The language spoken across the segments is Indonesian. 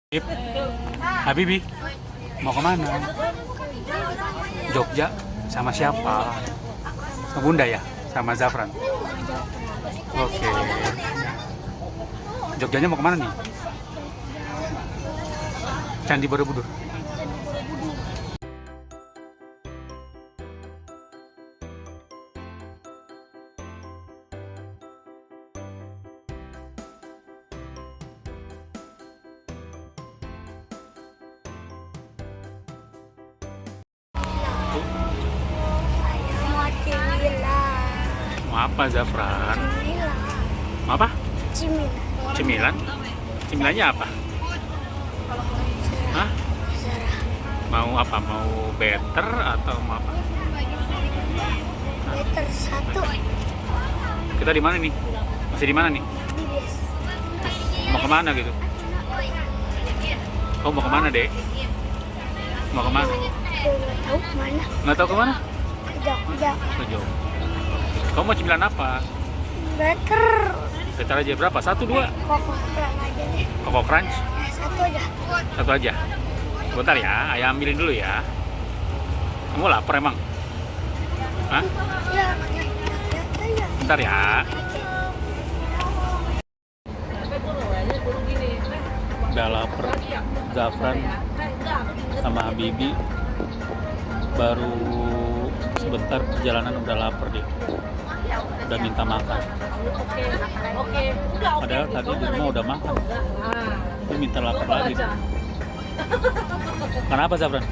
Ip, Habibi, mau kemana? Jogja, sama siapa? Sama Bunda ya? Sama Zafran? Oke. Jogjanya mau kemana nih? Candi Borobudur. Mau cemilan. Mau apa Zafran? Mau apa? Cemilan. Cemilan? Cemilannya apa? Hah? Mau apa? Mau better atau mau apa? Liter satu. Kita di mana nih? Masih di mana nih? Di bis. Mau kemana gitu? Oh, mau kemana, Dek? Mau kemana? Nggak tahu mana. Nggak tahu kemana? Ke Jogja. Ke Jogja. Kamu mau cemilan apa? Better. Better aja berapa? Satu, dua? Koko kurang aja deh. Koko Crunch? Ya, satu aja. Satu aja. Sebentar ya, ayah ambilin dulu ya. Kamu lapar emang? Hah? Ya. Bentar ya. Udah lapar. Zafran sama Habibi baru sebentar perjalanan udah lapar deh. Udah minta makan. Padahal tadi di rumah udah makan. Tapi minta lapar lagi. Makan apa Zafran?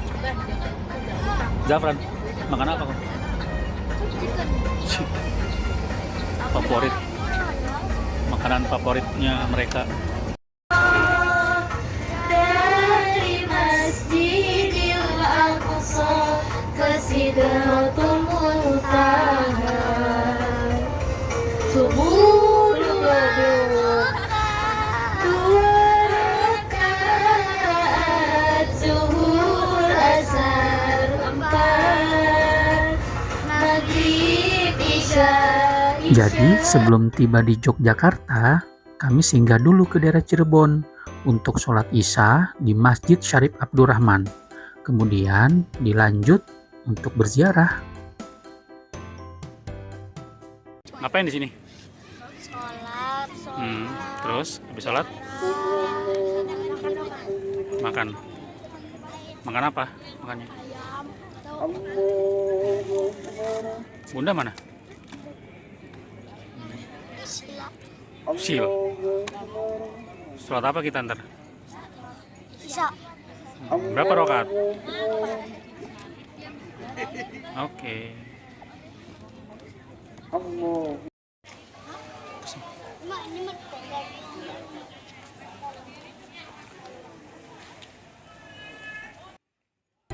Zafran, makan apa kamu? Favorit. Makanan favoritnya mereka. Dari Masjidil Aqsa ke Sidratul Muntaha. Subuh dua rakaat, zuhur asar empat, maghrib isya. Jadi sebelum tiba di Yogyakarta, kami singgah dulu ke daerah Cirebon untuk sholat Isya di Masjid Syarif Abdurrahman. Kemudian dilanjut untuk berziarah. Ngapain di sini? Sholat. Terus habis sholat makan. Makan apa? Makannya? Bunda mana? Sil. Sholat apa kita ntar? Bisa. Berapa rakaat? Oke.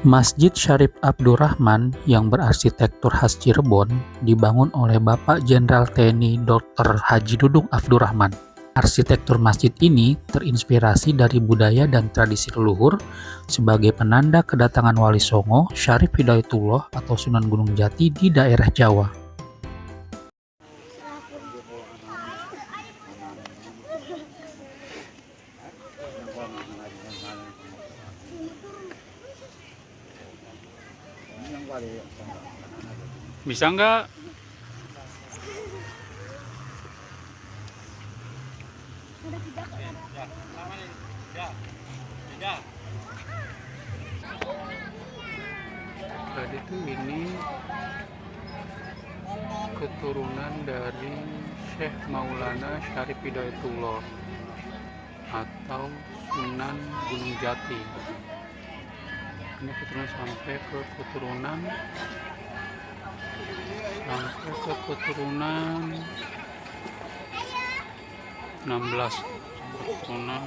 Masjid Syarif Abdurrahman yang berarsitektur khas Cirebon dibangun oleh Bapak Jenderal TNI Dr. Haji Dudung Abdurrahman. Arsitektur masjid ini terinspirasi dari budaya dan tradisi leluhur sebagai penanda kedatangan Wali Songo Syarif Hidayatullah atau Sunan Gunung Jati di daerah Jawa. Bisa nggak? Tadi tuh ini keturunan dari Syekh Maulana Syarif Hidayatullah atau Sunan Gunung Jati. Ini keturunan sampai ke keturunan 16 keturunan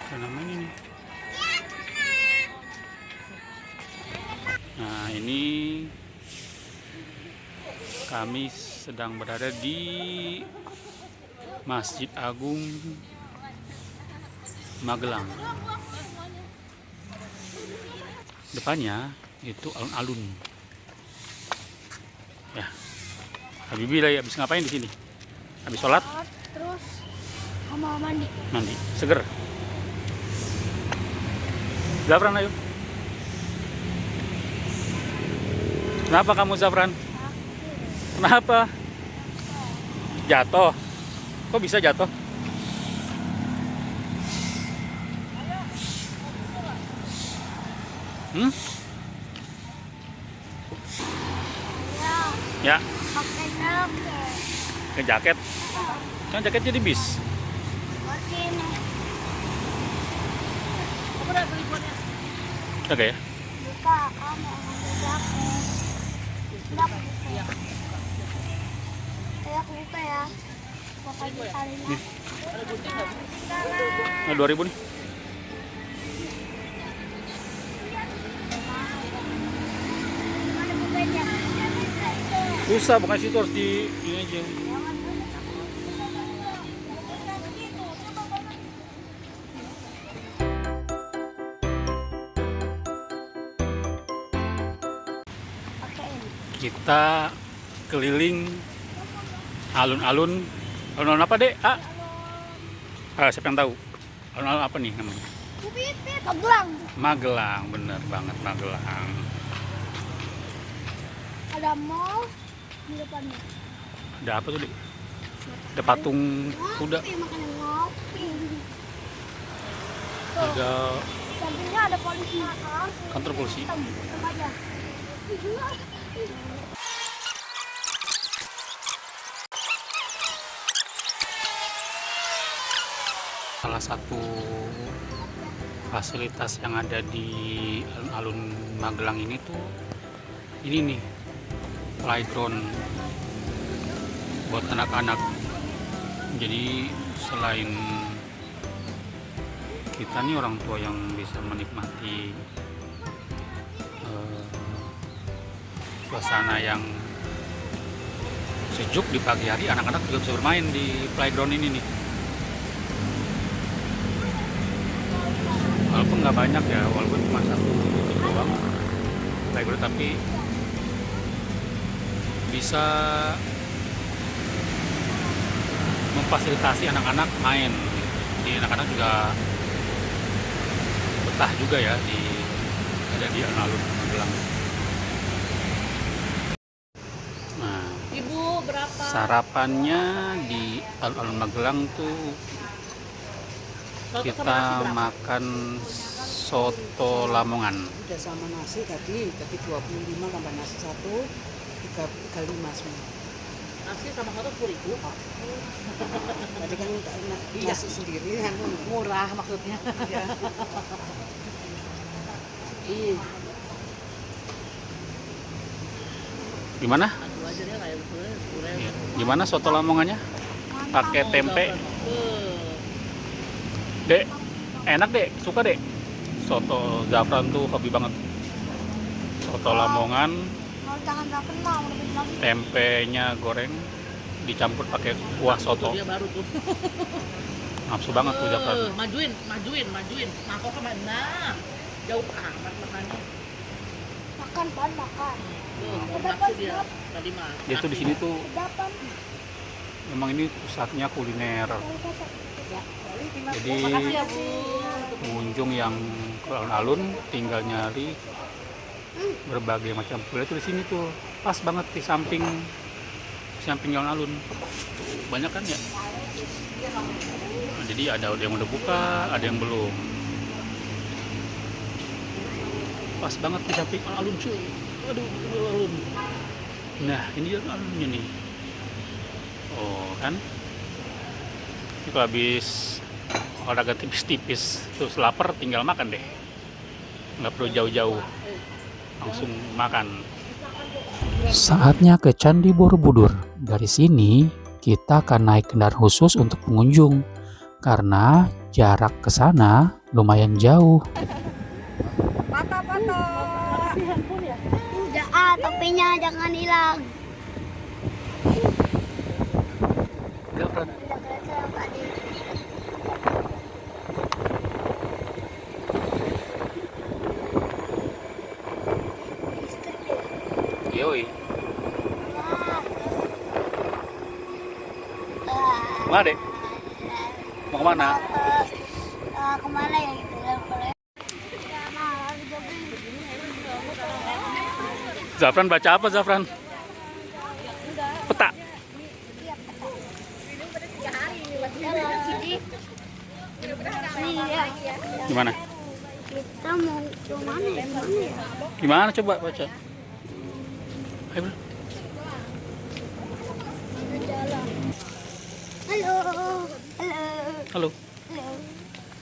apa namanya ini. Nah, ini kami sedang berada di Masjid Agung Magelang. Depannya itu alun-alun. Ya, Habibi lagi habis ngapain di sini? Habis sholat? Terus mau mandi. Mandi, seger. Zafran, ayo. Kenapa kamu, Zafran? Kenapa? Jatuh. Kok bisa jatuh? Hmm? Ya, Ya, pakai jaket. ke jaket. Kan jaket jadi bis. Pakai ini. Kamu udah beli buatnya? Oke ya. Buka, kamu ambil jaket. Udah aku buka ya. Aku buka ya. Pakai salin. Nih. Ada gunting nggak? Nah, 2000 nih. Mana bukanya? Susah, bukan situ, harus di ini aja. Pakai ini. Kita keliling alun-alun. Alun-alun apa, Dek? Siapa yang tahu? Alun-alun apa nih namanya? Magelang. Magelang, bener banget Magelang. Ada mall di depannya. Ada apa tuh, Dek? Ada patung kuda. Ngopi, makan ngopi. Ada Sampingnya ada polisi. kantor polisi. Hitam aja. Salah satu fasilitas yang ada di alun-alun Magelang ini tuh ini nih, playground buat anak-anak. Jadi selain kita nih orang tua yang bisa menikmati suasana yang sejuk di pagi hari, anak-anak juga bisa bermain di playground ini nih. Walaupun nggak banyak ya, walaupun cuma satu doang playground, tapi bisa memfasilitasi anak-anak main. Jadi anak-anak juga betah juga ya ada di alun-alun Magelang. Nah, Ibu berapa? sarapannya di alun-alun Magelang tuh Soto sama nasi kita berapa? makan soto Lamongan. Udah sama nasi tadi 25 tambah nasi 1 35 semua. Nasi sama soto 10.000. Tadi kan Iya. nasi sendiri kan Murah maksudnya. ya. Iya. Gimana? Aduh aja deh kayak sebenarnya 10.000. Iya. Gimana soto Lamongannya? Pakai tempe. Dek, enak, Dek, suka, Dek. Soto Zafran tuh hobi banget. Soto Lamongan, Kalau jangan nggak kenal, udah bilang tempenya goreng dicampur pakai kuah soto. Dia baru tuh. Nafsu banget tuh Zafran. Majuin. Mangkok ke mana? Jauh amat makannya. makan pan makan. Nafsu dia tadi mah. Dia tuh di sini tuh Kedapan. memang ini pusatnya kuliner. Jadi Makasih ya, Bu. pengunjung yang ke alun-alun tinggal nyari berbagai macam kuliner tuh di sini tuh pas banget di samping alun-alun. Banyak kan ya. Nah, jadi ada yang udah buka, ada yang belum. Pas banget di samping alun-alun cuy. Aduh, alun. Nah, ini alun-alunnya nih. Oh kan. Ini kalau habis olahraga tipis-tipis terus lapar tinggal makan deh, nggak perlu jauh-jauh, langsung makan. Saatnya ke Candi Borobudur. Dari sini kita akan naik kendaraan khusus untuk pengunjung karena jarak ke sana lumayan jauh. Udah topinya jangan hilang. Udah kelihatan tadi. Yoi. Mana, Dek? Mau mana? Kemana ya gitu ya? Zafran baca apa Zafran? Peta. Gimana? Kita mau kemana ya? Gimana coba baca? Ayo, bro. Halo, halo, Halo. halo.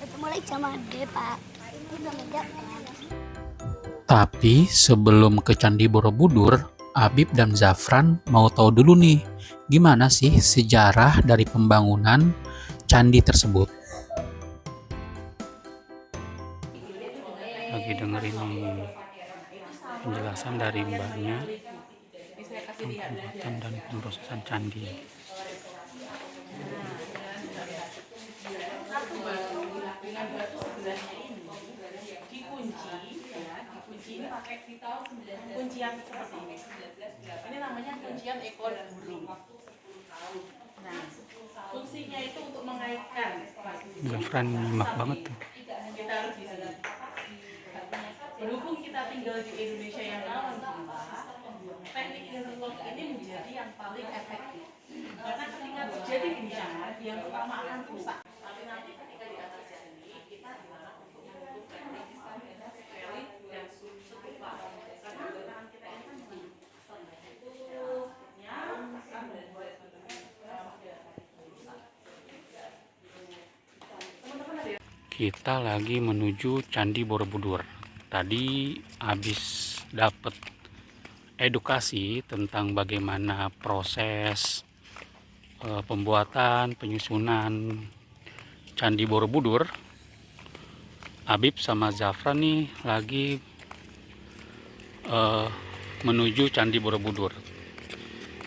Ketemu lagi sama Ade, Pak. Itu sama Ade. Tapi sebelum ke Candi Borobudur, Habib dan Zafran mau tahu dulu nih, gimana sih sejarah dari pembangunan candi tersebut. Lagi dengerin nih penjelasan dari mbaknya tentang pembuatan dan pemrosesan candi. Dikunci ini pakai di tahun kuncian seperti ini. Ini namanya kuncian ekor burung. Nah, fungsinya itu untuk mengaitkan. Zafran nyimak banget tuh. Kita harus di sini. Berhubung kita tinggal di Indonesia yang rawan gempa, teknik interlock ini menjadi yang paling efektif. Karena ketika terjadi bencana, yang pertama akan rusak. Tapi nanti ketika di atas ini, kita dilarang untuk membentuk teknik fairing dan serupa. Karena tangan kita ini kan Kita lagi menuju Candi Borobudur. Tadi habis dapat edukasi tentang bagaimana proses pembuatan, penyusunan Candi Borobudur. Habib sama Zafran nih lagi menuju Candi Borobudur.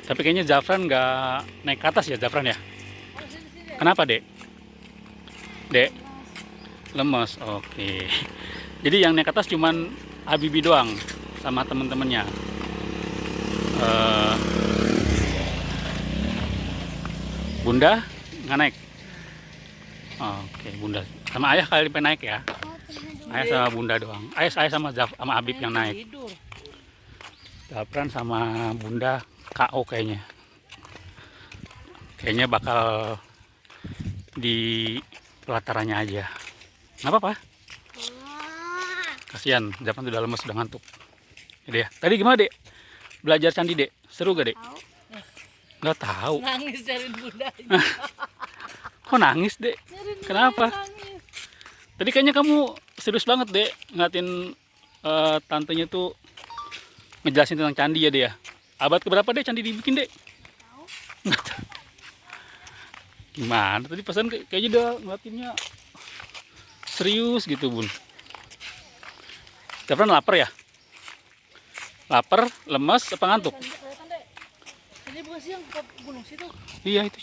Tapi kayaknya Zafran nggak naik ke atas ya, Zafran ya? Kenapa, Dek? Dek? Lemes, oke. Jadi yang naik ke atas cuman Habibi doang sama temen-temennya. Bunda nggak naik? Oke, Bunda sama ayah kali pengen naik ya? Ayah sama Bunda doang. Ayah sama sama Habib yang naik. Zafran sama Bunda KO kayaknya. Kayaknya bakal di pelatarannya aja. Nggak apa-apa. Kasihan, Zafran sudah lemes, sudah ngantuk. Jadi ya. Tadi gimana, Dek? Belajar candi, Dek? Seru gak, Dek? Nggak tahu. nangis dari Bunda. Kok nangis, Dek? Kenapa? Tadi kayaknya kamu serius banget, Dek, ngeliatin tantenya tuh ngejelasin tentang candi ya, Dek ya. Abad keberapa, Dek, candi dibikin, Dek? Nggak tahu. Gimana? Tadi pesan kayaknya udah ngeliatinnya serius gitu, Bun. Zafran lapar ya? Lapar, lemes, apa ngantuk? Ini bukan sih yang ke gunung situ? Iya, itu.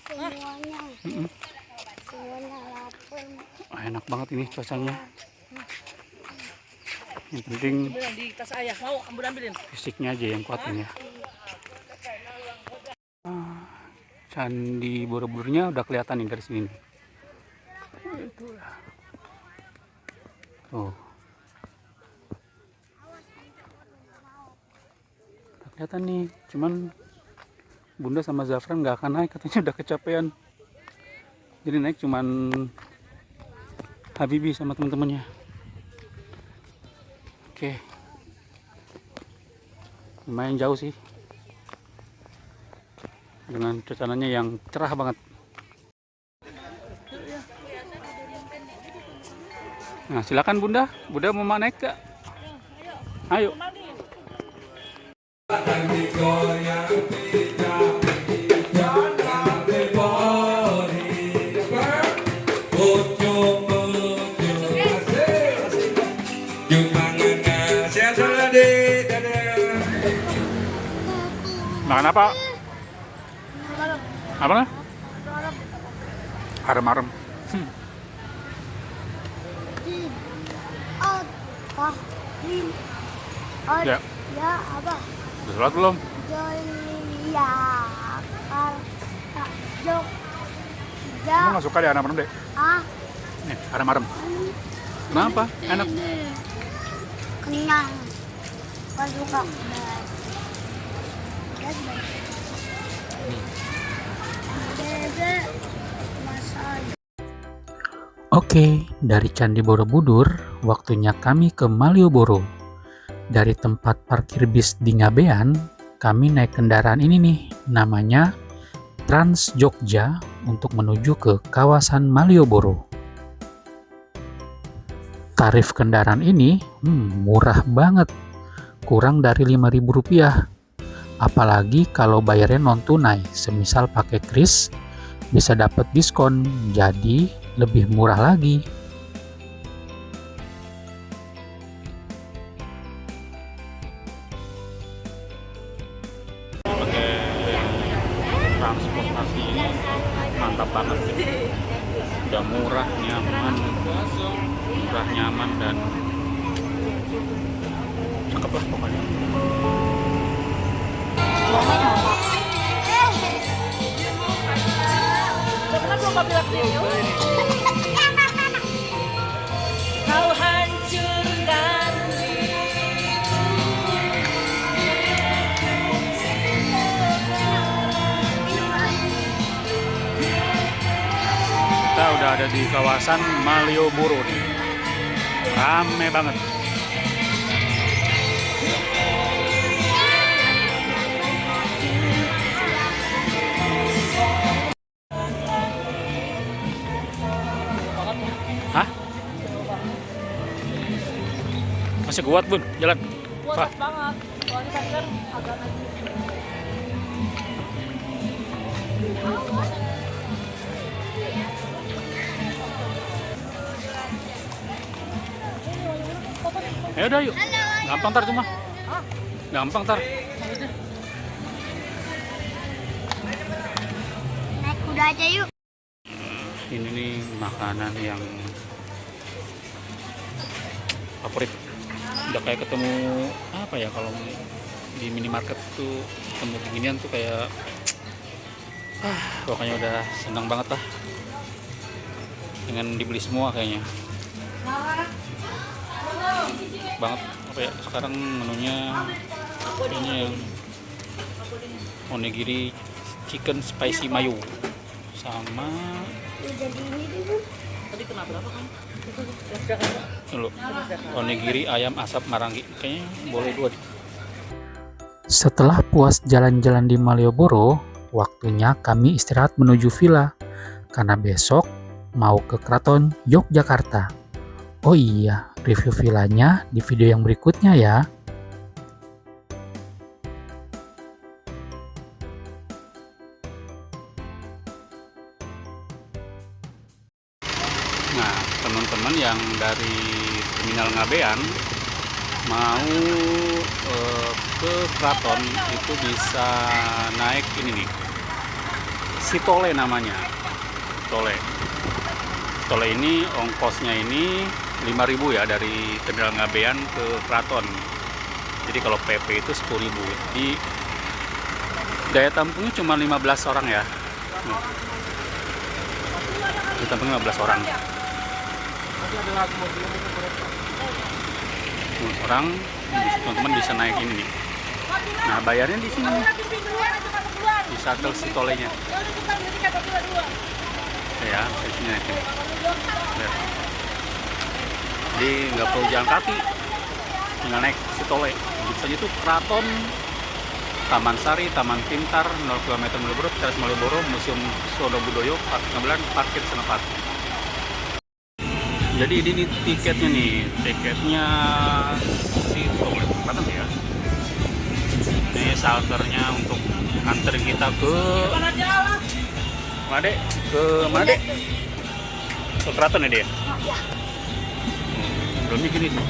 Semuanya. Semuanya lapar. Enak banget ini cuacanya. Yang penting Bilang di tas ayah, mau ambilin. fisiknya aja yang kuatin ya. Candi Borobudurnya udah kelihatan nih dari sini. Oh. Udah kelihatan nih, cuman Bunda sama Zafran nggak akan naik, katanya udah kecapean. Jadi naik cuman Habibi sama teman-temannya. Oke. Lumayan jauh sih. Dengan cuacanya yang cerah banget. Nah, silakan Bunda. Bunda mau naik gak? Ayo. Makan apa? Apa nah? Arem-arem. Ya. Ya apa? Udah sholat belum? Jolia Jok Ya. Kamu nggak suka deh anak merem deh? Ah, Nih, ada marem. Kenapa? Enak. kenyang. Gak suka pedas. Pedas banget. Bebe, masak. Oke, dari Candi Borobudur, waktunya kami ke Malioboro. Dari tempat parkir bis di Ngabean, kami naik kendaraan ini nih, namanya Trans Jogja untuk menuju ke kawasan Malioboro. Tarif kendaraan ini murah banget, kurang dari Rp5.000. Apalagi kalau bayarnya non tunai, semisal pakai kris, bisa dapat diskon, jadi lebih murah lagi. Pakai transportasi ini mantap banget, udah murah, nyaman dan cakep lah pokoknya. Udah pernah belum mobil video? Kau hancurkan. Kita udah ada di kawasan Malioboro nih. Rame banget. Hah? Masih kuat, Bun, jalan. Pak. Kuat banget. Soalnya tadi kan agak lagi. Ya udah yuk. Gampang tar cuma. Gampang tar. Naik kuda aja yuk. Ini nih makanan yang favorit. Udah kayak ketemu apa ya, kalau di minimarket tuh ketemu beginian tuh kayak pokoknya udah senang banget lah. Pengen dibeli semua kayaknya. Banget apa ya, sekarang menunya kayaknya yang onigiri chicken spicy mayo sama Tadi kena berapa kan? dulu onigiri ayam asap marangi, kayaknya boleh 2 deh. Setelah puas jalan-jalan di Malioboro, waktunya kami istirahat menuju villa karena besok mau ke Keraton Yogyakarta. Oh iya, review villanya di video yang berikutnya ya. Nah, teman-teman yang dari Terminal Ngabean mau ke Keraton itu bisa naik ini nih, Sitole namanya. Tole ini ongkosnya ini 5.000 ya, dari Terminal Ngabean ke Keraton. Jadi kalau PP itu 10.000. Di daya tampungnya cuma 15 orang ya. Ditampung 15 orang. Orang, teman-teman bisa naik ini nih. Nah, bayarnya di sini nih. Di shuttle Sitolenya. Ya, di sini naikin. Lihat. Jadi nggak perlu jalan kaki, tinggal naik Sitole. Bisa aja tuh Keraton, Taman Sari, Taman Pintar, 0 km Malioboro, Teras Malioboro, Museum Sono Budoyo, Park Ngabean, Parkir Senopati. Jadi ini tiketnya nih, tiketnya Sitole Keraton ya. Ini salternya untuk anterin kita ke Made, ke Keraton ya dia. Belumnya gini tuh,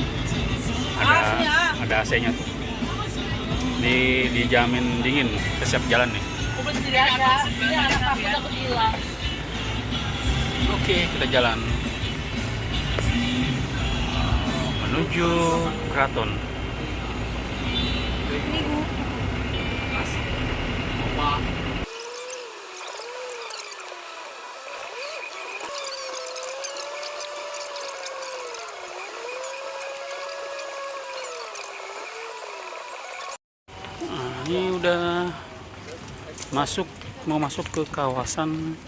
ada AC-nya tuh, dijamin dingin, siap jalan nih. Oke, kita jalan menuju Keraton. udah mau masuk ke kawasan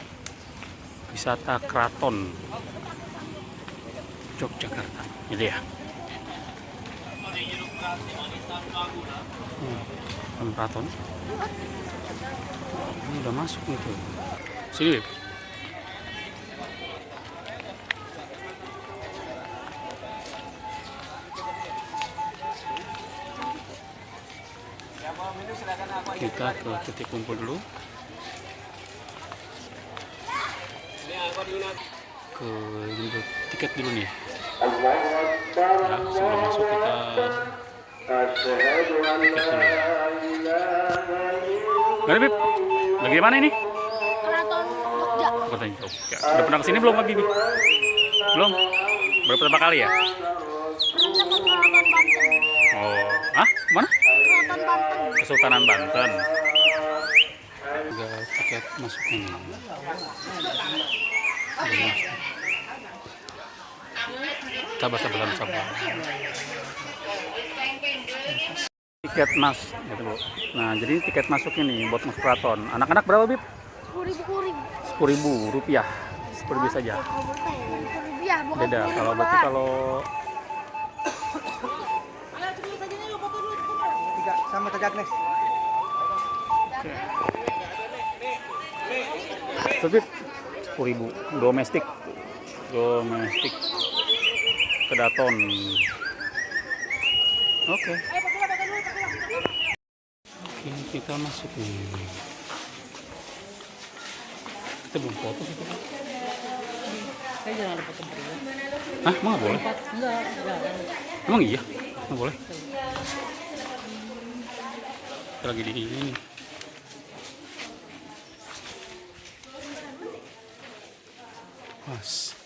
wisata Keraton Yogyakarta. Ini ya. Keraton. Ini udah masuk itu. Sini. Beb. Kita ke titik kumpul dulu. Ke tiket dulu nih. Ya, sebelum masuk kita tiket dulu. Gimana, Bib? Lagi di mana ini? Keraton Jogja. Keraton Jogja. Udah pernah kesini belum, Bibi? Belum? Baru pertama kali ya? Pernah ke Keraton Banten. Oh, mana? Keraton Banten. Kesultanan Banten. Udah tiket masuk ini. Sabar. Tiket gitu, Bu. Nah, jadi tiket masuk ini buat masuk keraton. Anak-anak berapa, Bib? 10.000 Rp10.000. 10.000 saja. Rupiah, bukan Beda. Kalau berarti kalau Tiga sama Teh Agnes. Bib 10.000 domestik kedaton. Oke, kita masuk nih. Kita belum foto kita. Saya jangan ada foto berdua. Hah, emang nggak boleh? Enggak. Emang iya? Nggak boleh? Kita lagi di ini. Mas,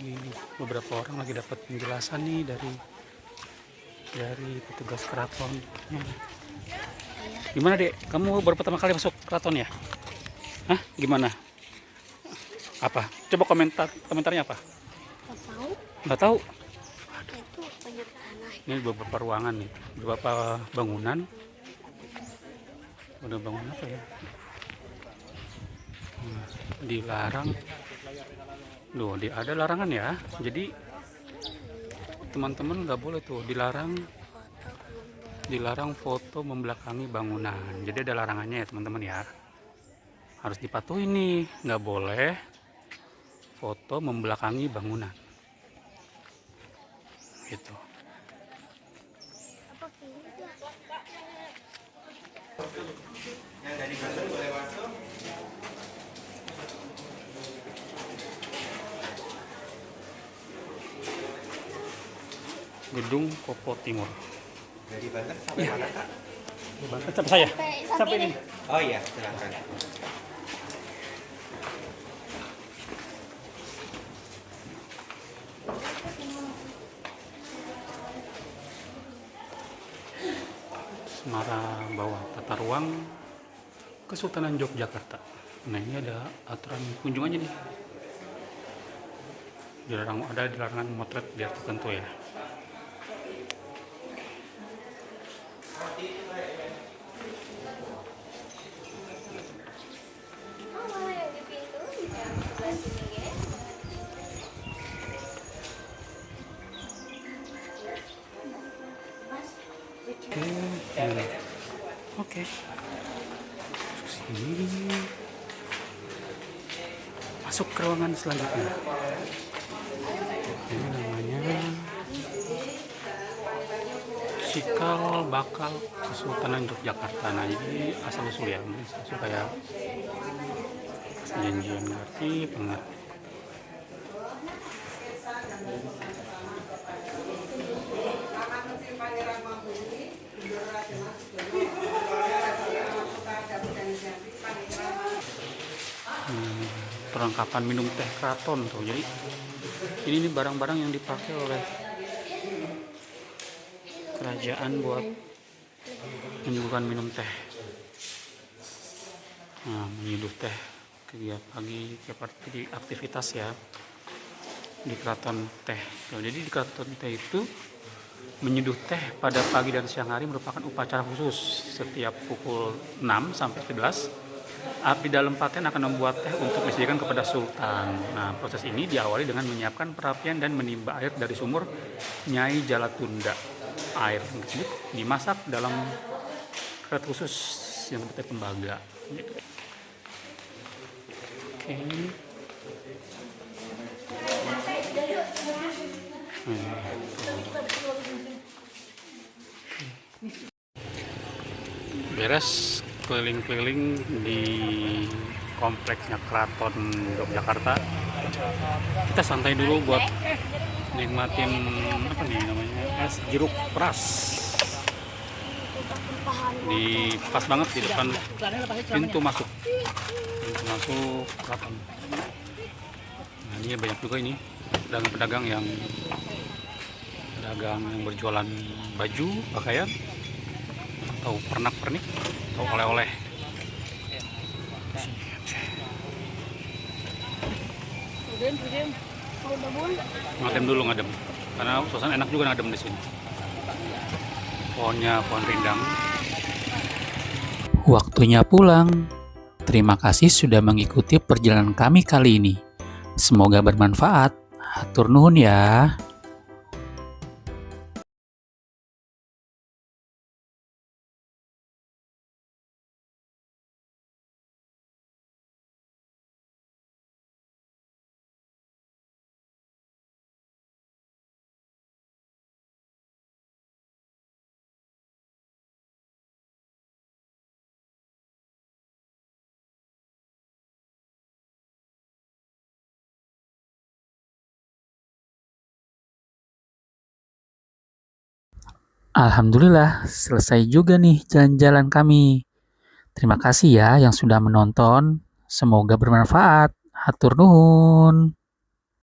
ini beberapa orang lagi dapat penjelasan nih dari petugas keraton. Gimana, Dek? Kamu baru pertama kali masuk keraton ya? Hah? Gimana? Apa? Coba komentarnya apa? Nggak tahu. Itu banyak tanah. Ini beberapa ruangan nih, beberapa bangunan. Udah bangun apa ya? Dilarang. Loh, ada larangan ya. Jadi teman-teman nggak boleh tuh, dilarang foto membelakangi bangunan. Jadi ada larangannya ya, teman-teman ya. Harus dipatuhi nih, nggak boleh foto membelakangi bangunan. Gitu. Gedung Popo Timur. Dari Banten sampai mana, Kak? Banten sampai saya. Sampai ini. Oh iya, silakan. Semarang bawah, tata ruang Kesultanan Yogyakarta. Nah, ini ada aturan kunjungannya nih. Ada dilarangan motret di area tertentu ya. Oke. Sini. Masuk ke ruangan selanjutnya. Ini namanya Cikal Bakal Kesultanan Yogyakarta. Nah, ini asal usul ya, supaya perjanjian ngerti pengerti. Perlengkapan minum teh keraton tuh. Jadi ini nih barang-barang yang dipakai oleh kerajaan buat menyuguhkan minum teh. Nah, menyeduh teh kegiatan pagi seperti di aktivitas ya di keraton teh. Jadi di keraton teh itu Menyeduh teh pada pagi dan siang hari merupakan upacara khusus. Setiap pukul 6 sampai 11, abdi dalam paten akan membuat teh untuk disediakan kepada sultan. Nah, proses ini diawali dengan menyiapkan perapian dan menimba air dari sumur Nyai Jalatunda. Air tersebut dimasak dalam kerat khusus yang disebut tembaga. Gitu. Oke. Beres keliling-keliling di kompleksnya Keraton Yogyakarta, kita santai dulu buat nikmatin apa nih namanya, es jeruk peras di pas banget di depan pintu masuk keraton. Nah, ini banyak juga ini pedagang-pedagang yang berjualan baju, pakaian, atau pernak-pernik, atau oleh-oleh. Ngadem dulu, karena suasana enak juga ngadem di sini. Pohonnya pohon rindang. Waktunya pulang. Terima kasih sudah mengikuti perjalanan kami kali ini. Semoga bermanfaat. Hatur nuhun ya. Alhamdulillah, selesai juga nih jalan-jalan kami. Terima kasih ya yang sudah menonton. Semoga bermanfaat. Hatur nuhun.